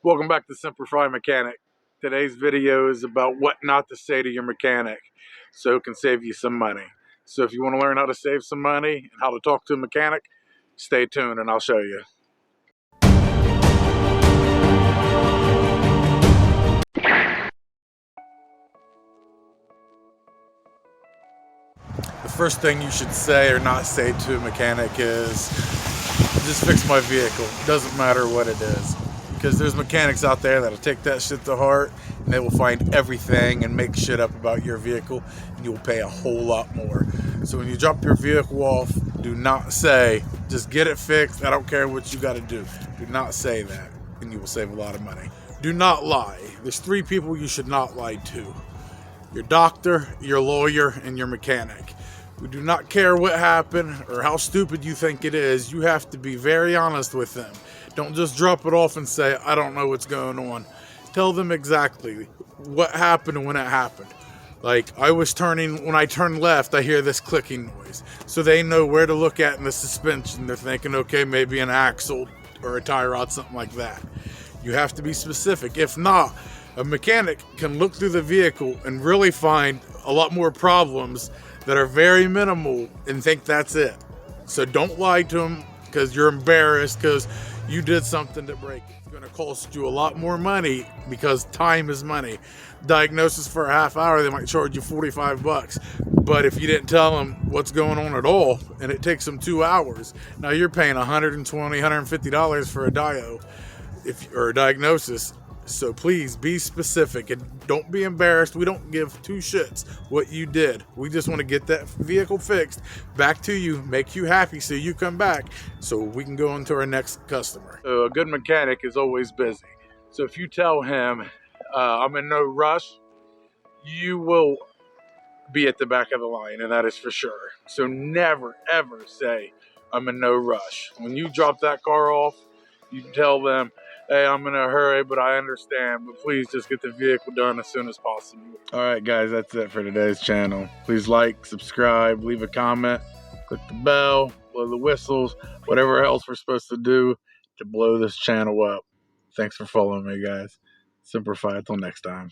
Welcome back to Semper Fi Mechanic. Today's video is about what not to say to your mechanic so it can save you some money. So if you want to learn how to save some money and how to talk to a mechanic, stay tuned and I'll show you. The first thing you should say or not say to a mechanic is, just fix my vehicle. Doesn't matter what it is. Because there's mechanics out there that'll take that shit to heart and they will find everything and make shit up about your vehicle and you will pay a whole lot more. So when you drop your vehicle off, do not say, just get it fixed, I don't care what you got to do. Do not say that and you will save a lot of money. Do not lie. There's 3 people you should not lie to. Your doctor, your lawyer, and your mechanic. We do not care what happened or how stupid you think it is. You have to be very honest with them. Don't just drop it off and say, I don't know what's going on. Tell them exactly what happened and when it happened. Like, when I turn left, I hear this clicking noise. So they know where to look at in the suspension. They're thinking, okay, maybe an axle or a tie rod, something like that. You have to be specific. If not, a mechanic can look through the vehicle and really find a lot more problems that are very minimal and think that's it. So don't lie to them because you're embarrassed because you did something to break it. It's going to cost you a lot more money because time is money. Diagnosis for a half hour, they might charge you $45. But if you didn't tell them what's going on at all and it takes them 2 hours, now you're paying $120, $150 for a dio or a diagnosis. So please be specific and don't be embarrassed. We don't give 2 shits what you did. We just want to get that vehicle fixed back to you, make you happy so you come back so we can go on to our next customer. So a good mechanic is always busy. So if you tell him, I'm in no rush, you will be at the back of the line, and that is for sure. So never, ever say, I'm in no rush. When you drop that car off, you tell them, hey, I'm in a hurry, but I understand. But please just get the vehicle done as soon as possible. All right, guys, that's it for today's channel. Please like, subscribe, leave a comment, click the bell, blow the whistles, whatever else we're supposed to do to blow this channel up. Thanks for following me, guys. Semper Fi. Until next time.